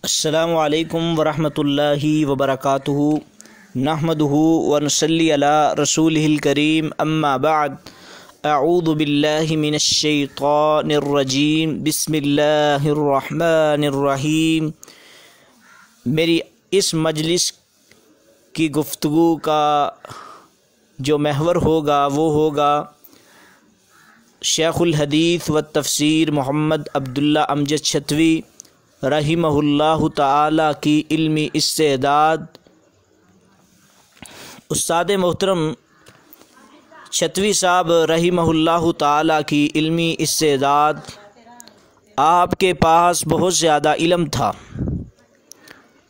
अस्सलामु अलैकुम वरहमतुल्लाहि वबरकातुहु नहमदुहु व नसल्ली अला रसूलिहिल करीम अम्मा बाद अऊज़ु बिल्लाहि मिनश शैतानिर रजीम बिस्मिल्लाहिर रहमानिर रहीम। मेरी इस मजलिस की गुफ्तगू का जो महवर होगा वो होगा शेखुल हदीस व तफसीर मोहम्मद अब्दुल्ला अमजद छतवी रहिमहुल्लाहु ताला की इल्मी इस्तेदाद। उस्ताद मोहतरम छतवी साहब रहिमहुल्लाहु ताला की इल्मी इस्तेदाद, आपके पास बहुत ज़्यादा इल्म था,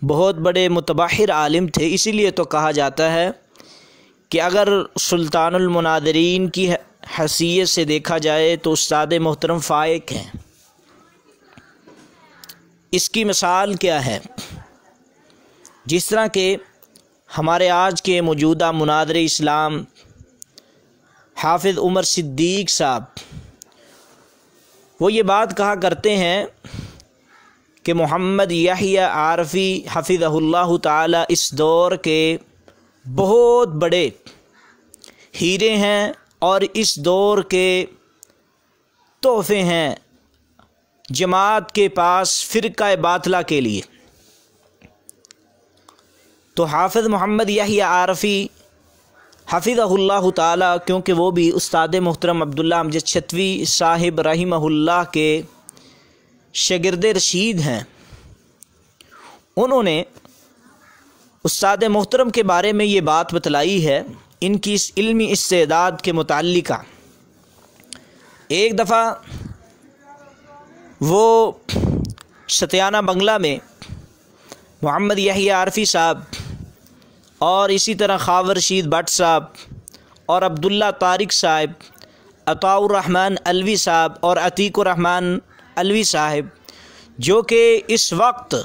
बहुत बड़े मुतबाहिर आलिम थे। इसीलिए तो कहा जाता है कि अगर सुल्तानुल मुनादिरीन की हैसियत से देखा जाए तो उस्ताद मोहतरम फ़ाइक हैं। इसकी मिसाल क्या है? जिस तरह के हमारे आज के मौजूदा मुनादिर इस्लाम हाफिज़ उमर सिद्दीक़ साहब, वो ये बात कहा करते हैं कि मोहम्मद यहया आरफ़ी हफ़िज़हुल्लाहु ताला इस दौर के बहुत बड़े हीरे हैं और इस दौर के तोहफ़े हैं जमात के पास फ़िरक़ा बातिला के लिए। तो हाफिज़ मोहम्मद यहया आरफ़ी हफ़िज़हुल्लाहु ताला, क्योंकि वो भी उस्ताद मोहतरम अब्दुल्ला अमजद छतवी साहिब रहिमहुल्लाह के शागिर्द रशीद हैं, उन्होंने उस्ताद मोहतरम के बारे में ये बात बतलाई है इनकी इस इल्मी इस्तेदाद के मुताल्लिक़ा। एक दफ़ा वो सतियाना बंगला में मोहम्मद यहया आरफ़ी साहब और इसी तरह ख्वावर रशीद भट्ट साहब और अब्दुल्ला तारिक साहब, अताउर रहमान अलवी साहब और अतीकुर रहमान अलवी साहब, जो कि इस वक्त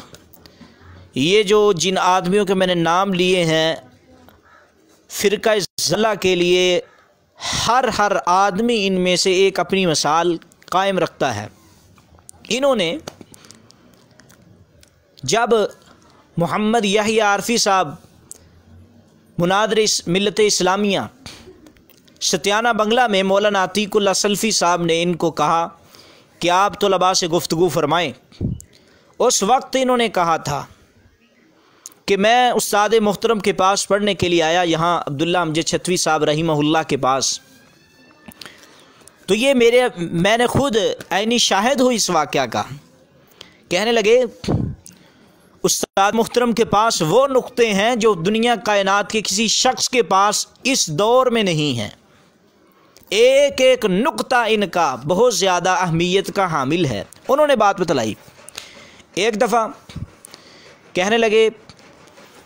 ये जो जिन आदमियों के मैंने नाम लिए हैं फ़िरक़ा ज़ला के लिए, हर आदमी इनमें से एक अपनी मिसाल कायम रखता है। इन्होंने जब मोहम्मद यहया आरफ़ी साहब मुनादिर मिल्लत इस्लामिया सतियाना बंगला में मौलाना अतीकुल्लाह सल्फ़ी साहब ने इनको कहा कि आप तलबा से गुफ्तगू फ़रमाएँ। उस वक्त इन्होंने कहा था कि मैं उस्ताद मोहतरम के पास पढ़ने के लिए आया, यहाँ अब्दुल्ला अमजद छतवी साहब रहिमहुल्लाह के पास। तो ये मैंने ख़ुद ऐनी शाहिद हूँ इस वाक़या का। कहने लगे उस्ताद मोहतरम के पास वो नुक्ते हैं जो दुनिया कायनात के किसी शख्स के पास इस दौर में नहीं हैं। एक एक नुक्ता इनका बहुत ज़्यादा अहमियत का हामिल है। उन्होंने बात बतलाई। एक दफ़ा कहने लगे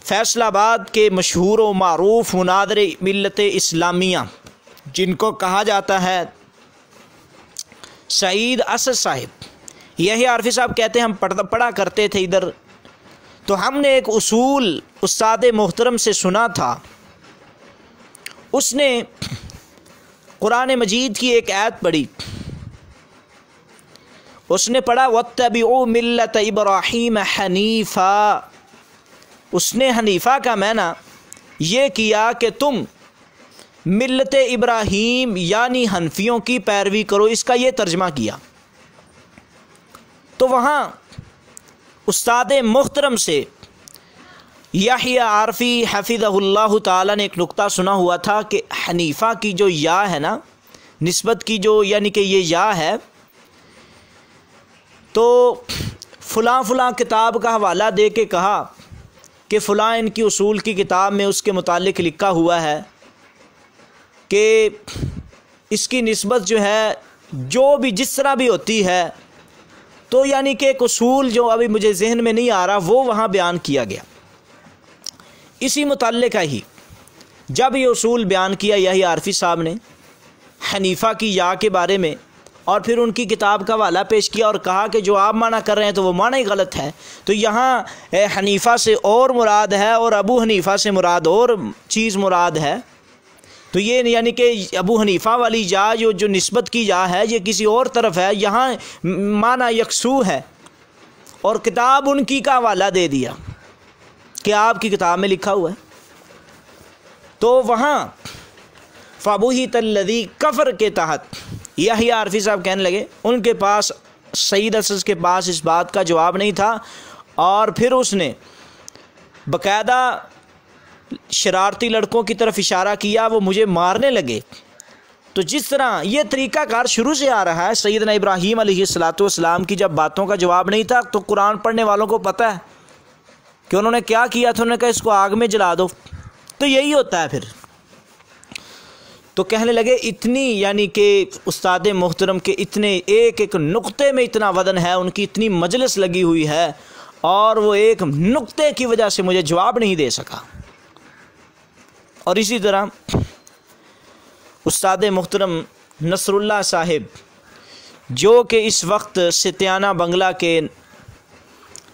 फैसलाबाद के मशहूर व मारूफ मुनादिर मिल्लत इस्लामिया, जिनको कहा जाता है सईद असद साहिब, यहया आरफ़ी साहब कहते हैं हम पढ़ा करते थे इधर, तो हमने एक उसूल उस्ताद मोहतरम से सुना था। उसने कुरान मजीद की एक आयत पढ़ी। उसने पढ़ा वत्तबिऊ मिल्लत इब्राहीम हनीफ़ा। उसने हनीफ़ा का माना ये किया कि तुम मिल्लत इब्राहीम यानी हनफियों की पैरवी करो, इसका ये तर्जमा किया। तो वहाँ उस्ताद मोहतरम से यहया आरफ़ी हफ़िज़हुल्लाहु ताला ने एक नुक्ता सुना हुआ था कि हनीफ़ा की जो या है ना, निस्बत की जो यानी कि ये या है, तो फ़लाँ किताब का हवाला दे के कहा कि फ़लाँ इनकी उसूल की किताब में उसके मुतालिक लिखा हुआ है कि इसकी निस्बत जो है जो भी जिस तरह भी होती है, तो यानी कि एक उसूल जो अभी मुझे जहन में नहीं आ रहा वो वहाँ बयान किया गया। इसी मुताल्लिक़ ही जब ये उसूल बयान किया यहया आरफ़ी साहब ने हनीफ़ा की या के बारे में, और फिर उनकी किताब का हवाला पेश किया और कहा कि जो आप माना कर रहे हैं तो वो माना ही गलत है। तो यहाँ हनीफ़ा से और मुराद है और अबू हनीफ़ा से मुराद और चीज़ मुराद है। तो ये यानी कि अबू हनीफ़ा वाली या जो निस्बत की या है ये किसी और तरफ है, यहाँ माना यकसू है। और किताब उनकी का हवाला दे दिया कि आपकी किताब में लिखा हुआ है। तो वहाँ फ़बुहित अल्लज़ी कफ़र के तहत यहया आरफी साहब कहने लगे उनके पास, सईद असद के पास इस बात का जवाब नहीं था, और फिर उसने बाकायदा शरारती लड़कों की तरफ इशारा किया, वो मुझे मारने लगे। तो जिस तरह ये तरीक़ाकार शुरू से आ रहा है, सैयदना इब्राहीम अलैहिस्सलाम की जब बातों का जवाब नहीं था तो कुरान पढ़ने वालों को पता है कि उन्होंने क्या किया था, उन्होंने कहा इसको आग में जला दो। तो यही होता है फिर। तो कहने लगे इतनी, यानी कि उस्ताद मोहतरम के इतने एक एक नुक्ते में इतना वज़न है, उनकी इतनी मजलिस लगी हुई है, और वो एक नुक्ते की वजह से मुझे जवाब नहीं दे सका। और इसी तरह उस्ताद मोहतरम नसरुल्लाह साहिब, जो कि इस वक्त सतियाना बंगला के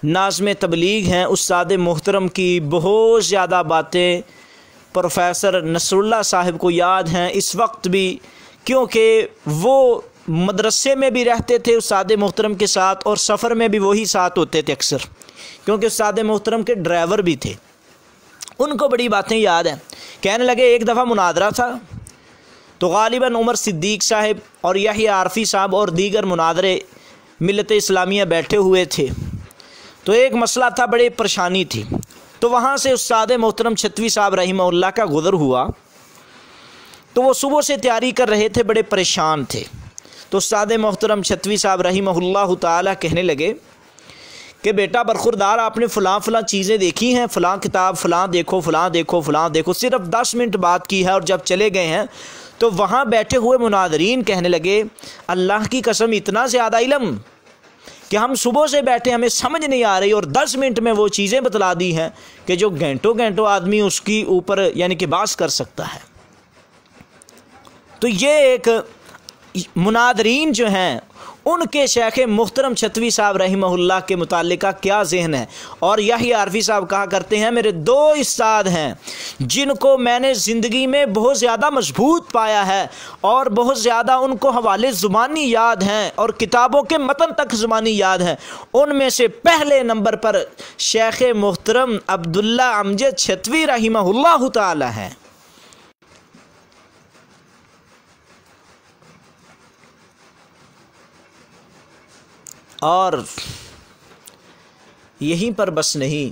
नाज़िम तबलीग हैं, उस्ताद मोहतरम की बहुत ज़्यादा बातें प्रोफेसर नसरुल्लाह साहिब को याद हैं इस वक्त भी, क्योंकि वो मदरसे में भी रहते थे उस्ताद मोहतरम के साथ, और सफ़र में भी वही साथ होते थे अक्सर, क्योंकि उस्ताद मोहतरम के ड्राइवर भी थे। उनको बड़ी बातें याद हैं। कहने लगे एक दफ़ा मुनादरा था, तो गालिबन उमर सिद्दीक़ साहिब और यहया आरफी साहब और दीगर मुनादरे मिल्लत इस्लामिया बैठे हुए थे। तो एक मसला था, बड़ी परेशानी थी। तो वहाँ से उस्ताद मोहतरम छतवी साहब रहीमहुल्लाह का गुज़र हुआ। तो वो सुबह से तैयारी कर रहे थे, बड़े परेशान थे। तो उस्ताद मोहतरम छतवी साहब रहीमहुल्लाह ताला कहने लगे कि बेटा बरखुरदार, आपने फ़लाँ फ़लाँ चीज़ें देखी हैं, फ़लाँ किताब, फ़लाँ देखो, फ़लाँ देखो, फ़लाँ देखो। सिर्फ 10 मिनट बात की है और जब चले गए हैं तो वहाँ बैठे हुए मुनादरीन कहने लगे अल्लाह की कसम इतना ज़्यादा इल्म कि हम सुबह से बैठे, हमें समझ नहीं आ रही, और 10 मिनट में वो चीज़ें बतला दी हैं कि जो घंटों घंटों आदमी उसकी ऊपर यानी कि बात कर सकता है। तो ये एक मुनादरीन जो हैं उनके शेख मुहतरम छतवी साहब रहीमहुल्लाह के मुतालिका क्या ज़हन है। और यहया आरफी साहब कहा करते हैं मेरे 2 उस्ताद हैं जिनको मैंने ज़िंदगी में बहुत ज़्यादा मजबूत पाया है, और बहुत ज़्यादा उनको हवाले ज़ुबानी याद हैं और किताबों के मतन तक ज़ुबानी याद हैं। उनमें से पहले नंबर पर शेख मुहतरम अब्दुल्ला अमजद छतवी रहीमहुल्लाह ताला हैं। और यहीं पर बस नहीं,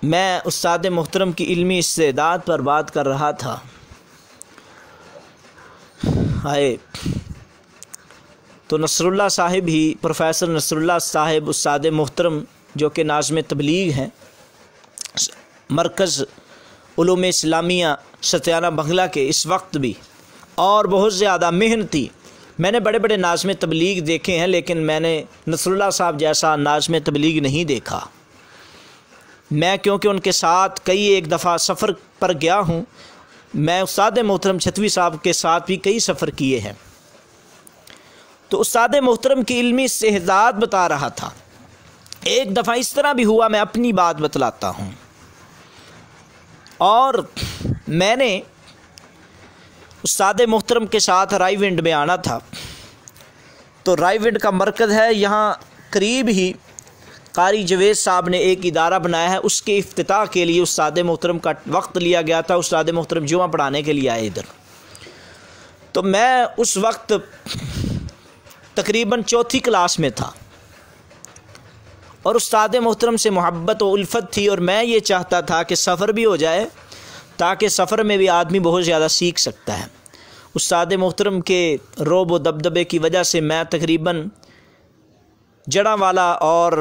मैं उस्ताद मोहतरम की इल्मी इस्तेदाद पर बात कर रहा था। आए तो नसरुल्लाह साहिब ही, प्रोफेसर नसरुल्लाह साहिब उस्ताद मोहतरम जो कि नाज़िम तबलीग हैं, मरकज़ उलूम इस्लामिया सतियाना बंगला के इस वक्त भी, और बहुत ज़्यादा मेहनती। मैंने बड़े बड़े नाज़िम तबलीग देखे हैं, लेकिन मैंने नसरुल्लाह साहब जैसा नाज़िम तबलीग नहीं देखा। मैं क्योंकि उनके साथ कई एक दफ़ा सफ़र पर गया हूँ, मैं उस्ताद मोहतरम छतवी साहब के साथ भी कई सफ़र किए हैं। तो उस्ताद मोहतरम की इल्मी इस्तेदाद बता रहा था। एक दफ़ा इस तरह भी हुआ, मैं अपनी बात बतलाता हूँ। और मैंने उस्ताद मोहतरम के साथ रायविंड में आना था। तो रायविंड का मरकज़ है, यहाँ करीब ही कारी जवेद साहब ने एक इदारा बनाया है, उसके इफ्तिताह के लिए उस्ताद मोहतरम का वक्त लिया गया था। उस्ताद मोहतरम जुमा पढ़ाने के लिए आए इधर। तो मैं उस वक्त तकरीबन 4थी क्लास में था, और उस्ताद मोहतरम से मोहब्बत और उल्फत थी, और मैं ये चाहता था कि सफ़र भी हो जाए, ताकि सफ़र में भी आदमी बहुत ज़्यादा सीख सकता है। उस्ताद मोहतरम के रोब व दबदबे की वजह से मैं तकरीबन जड़ावाला और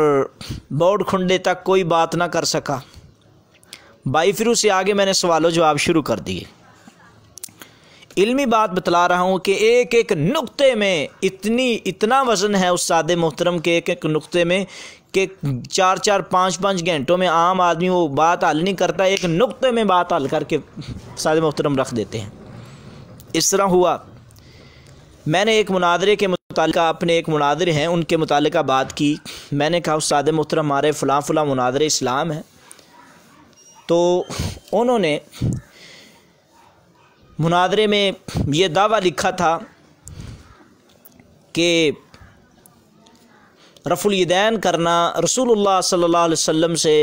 बोर्ड खुंडे तक कोई बात ना कर सका। बाई फिरू से आगे मैंने सवाल जवाब शुरू कर दिए। इल्मी बात बतला रहा हूँ कि एक एक नुक्ते में इतना वज़न है उस्ताद मोहतरम के एक एक नुक्ते में कि 4-4, 5-5 घंटों में आम आदमी वो बात हल नहीं करता, एक नुक्ते में बात हल करके उस्ताद मोहतरम रख देते हैं। इस तरह हुआ। मैंने एक मुनादरे के मुतालिका, अपने एक मुनादरे हैं उनके मुतालिका बात की। मैंने कहा उस्ताद मोहतरम हमारे फ़लाँ फ़लाँ मुनादरे इस्लाम है। तो उन्होंने मुनादरे में ये दावा लिखा था कि रफ़ुल यदैन करना रसूलुल्लाह सल्लल्लाहु अलैहि वसल्लम से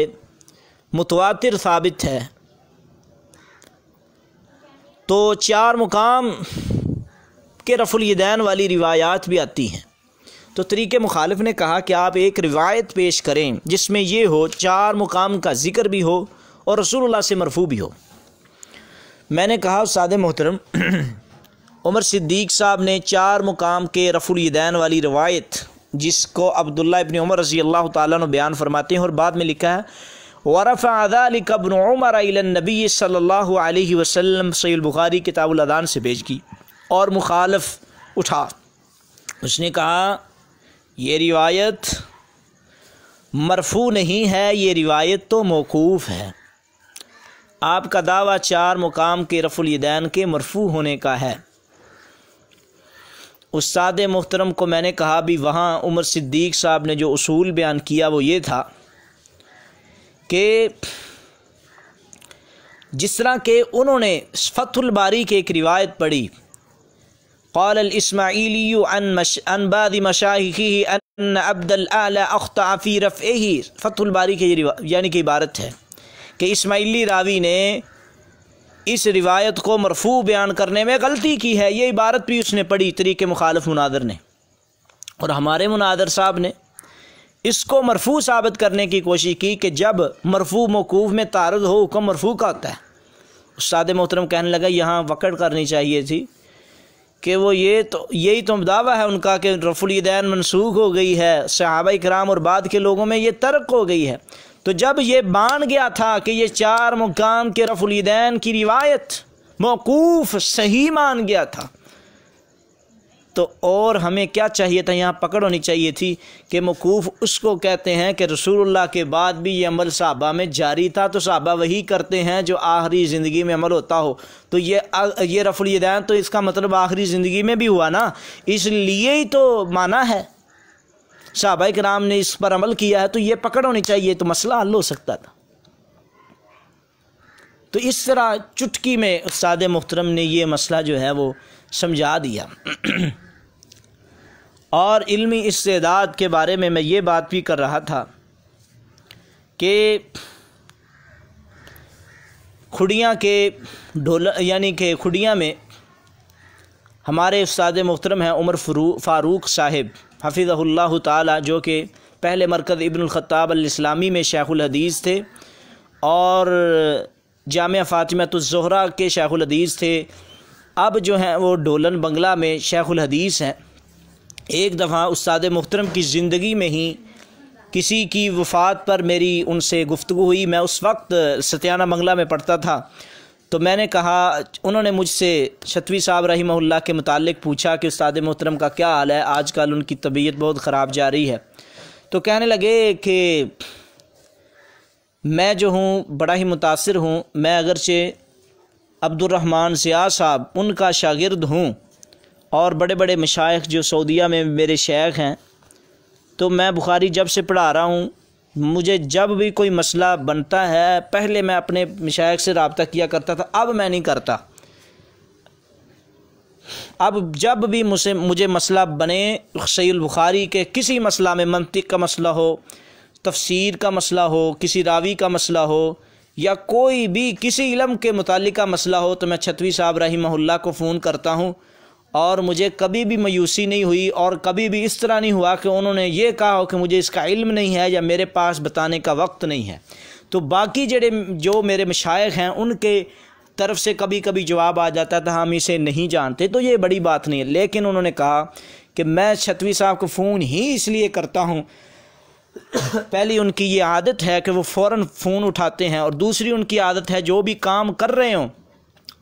मुतवातिर साबित है। तो 4 मुकाम के रफ़ुल यदैन वाली रिवायात भी आती हैं। तो तरीक़े मुखालिफ ने कहा कि आप एक रिवायत पेश करें जिसमें ये हो 4 मुकाम का ज़िक्र भी हो और रसूलुल्लाह से मरफ़ू भी हो। मैंने कहा उस्ताद मोहतरम उमर सिद्दीक़ साहब ने 4 मुकाम के रफ़ुल यदैन वाली रवायत, जिसको अब्दुल्लाह इब्न उमर रज़ी अल्लाह ताला अन्हु बयान फरमाते हैं, और बाद में लिखा है वरफ़अ ज़ालिका इब्न उमर इला नबी सल्लल्लाहु अलैहि वसल्लम, सहीह बुखारी किताबुल अज़ान से पेश की। और मुखालिफ उठा, उसने कहा ये रिवायत मरफ़ू नहीं है, ये रिवायत तो मौकूफ़ है। आपका दावा 4 मुकाम के रफ़ुल यदैन के मरफ़ू होने का है। उस्ताद मोहतरम को मैंने कहा भी वहाँ उमर सिद्दीक़ साहब ने जो उसूल बयान किया वो ये था कि जिस तरह के उन्होंने फ़थुल बारी की एक रिवायत पढ़ी, क़ाल अल इस्माईली अन बाज़ि मशाइख़िही अन अब्दुल आला अख़्तअ फ़ी रफ़इही। फ़थुल बारी की यानी कि इबारत है कि इस्माईली रावी ने इस रिवायत को मरफ़ू बयान करने में गलती की है। ये इबारत भी उसने पढ़ी तरीक़े मुखालिफ मुनादर ने, और हमारे मुनादर साहब ने इसको मरफ़ू साबित करने की कोशिश की कि जब मरफ़ू मौकूफ़ में तारुद हो हुक्म मरफ़ू का होता है। उस्ताद मोहतरम कहने लगा यहाँ वक़्त करनी चाहिए थी कि वो यही तो दावा है उनका कि रफ़ुल यदैन मनसूख हो गई है, सहाबा इकराम और बाद के लोगों में ये तर्क हो गई है। तो जब ये मान गया था कि ये 4 मुकाम के रफ़ुल यदैन की रिवायत मौकूफ़ सही मान गया था, तो और हमें क्या चाहिए था, यहाँ पकड़ होनी चाहिए थी कि मौकूफ़ उसको कहते हैं कि रसूलुल्लाह के बाद भी ये अमल सहाबा में जारी था, तो सहाबा वही करते हैं जो आखिरी ज़िंदगी में अमल होता हो। तो ये रफ़ुल यदैन तो इसका मतलब आखिरी ज़िंदगी में भी हुआ ना, इसलिए ही तो माना है, सहाबा किराम ने इस पर अमल किया है, तो ये पकड़ होनी चाहिए, तो मसला हल हो सकता था। तो इस तरह चुटकी में उस्ताद मोहतरम ने ये मसला जो है वो समझा दिया। और इल्मी इस्तेदाद के बारे में मैं ये बात भी कर रहा था कि खुड़ियाँ के ढोल यानी कि खुड़ियाँ में हमारे उस्ताद मोहतरम हैं उमर फ़ारूक साहिब हफ़िज़हुल्लाह ताला, जो कि पहले मरकज़ इब्नुल ख़त्ताब अल इस्लामी में शेखुल हदीस थे और जामिया फ़ातिमतुज़ ज़ोहरा के शेखुल हदीस थे। अब जो हैं वो ढोलन बंगला में शेखुल हदीस हैं। एक दफ़ा उस्ताद मोहतरम की ज़िंदगी में ही किसी की वफ़ात पर मेरी उनसे गुफ्तगू हुई। मैं उस वक्त सत्याना बंगला में पढ़ता था, तो मैंने कहा, उन्होंने मुझसे शतवी साहब रहिमहुल्लाह के मुतालिक पूछा कि उस्ताद मोहतरम का क्या हाल है, आजकल उनकी तबीयत बहुत ख़राब जा रही है। तो कहने लगे कि मैं जो हूँ बड़ा ही मुतासिर हूँ, मैं अगरचे अब्दुर्रहमान ज़िया साहब उनका शागिर्द हूँ और बड़े बड़े मशाइख जो सऊदीया में मेरे शेख हैं, तो मैं बुखारी जब से पढ़ा रहा हूँ, मुझे जब भी कोई मसला बनता है पहले मैं अपने मशाइख से रब्ता किया करता था, अब मैं नहीं करता। अब जब भी मुझे मसला बने, सहीह बुखारी के किसी मसला में, मंतिक का मसला हो, तफसीर का मसला हो, किसी रावी का मसला हो, या कोई भी किसी इल्म के मुतालिक का मसला हो, तो मैं छतवी साहब रहिमहुल्लाह को फ़ोन करता हूँ और मुझे कभी भी मायूसी नहीं हुई और कभी भी इस तरह नहीं हुआ कि उन्होंने ये कहा हो कि मुझे इसका इल्म नहीं है या मेरे पास बताने का वक्त नहीं है। तो बाकी जो मेरे मशाइख हैं उनके तरफ से कभी कभी जवाब आ जाता था, हम इसे नहीं जानते, तो ये बड़ी बात नहीं है। लेकिन उन्होंने कहा कि मैं छतवी साहब को फ़ोन ही इसलिए करता हूँ, पहली उनकी ये आदत है कि वो फ़ौरन फ़ोन उठाते हैं, और दूसरी उनकी आदत है जो भी काम कर रहे हों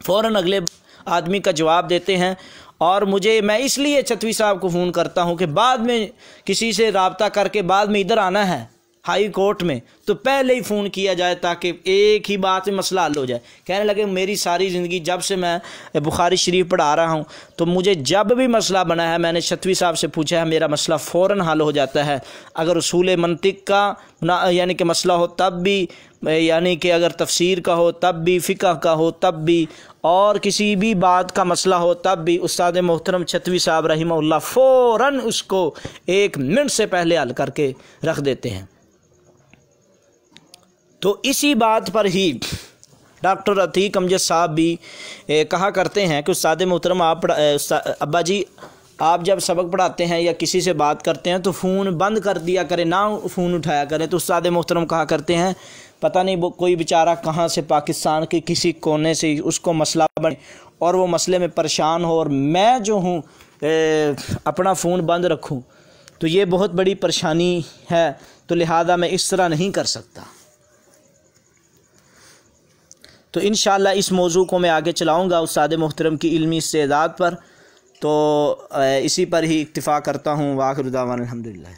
फ़ौरन अगले आदमी का जवाब देते हैं। और मैं इसलिए छतवी साहब को फ़ोन करता हूँ कि बाद में किसी से रब्ता करके बाद में इधर आना है, हाई कोर्ट में, तो पहले ही फ़ोन किया जाए ताकि एक ही बात में मसला हल हो जाए। कहने लगे मेरी सारी ज़िंदगी जब से मैं बुखारी शरीफ पढ़ा रहा हूँ तो मुझे जब भी मसला बना है मैंने शतवी साहब से पूछा है, मेरा मसला फ़ौरन हल हो जाता है। अगर उसूल मंतिक का यानी कि मसला हो तब भी, यानी कि अगर तफसीर का हो तब भी, फ़िक़ह का हो तब भी, और किसी भी बात का मसला हो तब भी, उस्ताद मोहतरम छतवी साहब रहिमहुल्लाह फ़ौरन उसको 1 मिनट से पहले हल करके रख देते हैं। तो इसी बात पर ही डॉक्टर अतीक अमजद साहब भी कहा करते हैं कि उस्ताद मोहतरम अब्बा जी आप जब सबक पढ़ाते हैं या किसी से बात करते हैं तो फ़ोन बंद कर दिया करें, ना फ़ोन उठाया करें। तो उस्ताद मोहतरम कहा करते हैं पता नहीं वो कोई बेचारा कहाँ से पाकिस्तान के किसी कोने से उसको मसला बने और वो मसले में परेशान हो और मैं जो हूँ अपना फ़ोन बंद रखूँ, तो ये बहुत बड़ी परेशानी है। तो लिहाजा मैं इस तरह नहीं कर सकता। तो इंशाअल्लाह इस मौजू को मैं आगे चलाऊँगा उस्ताद मोहतरम की इल्मी इस्तेदाद पर। तो इसी पर ही इक्तिफ़ा करता हूँ। वाखिर दावाना अल्हम्दुलिल्लाह।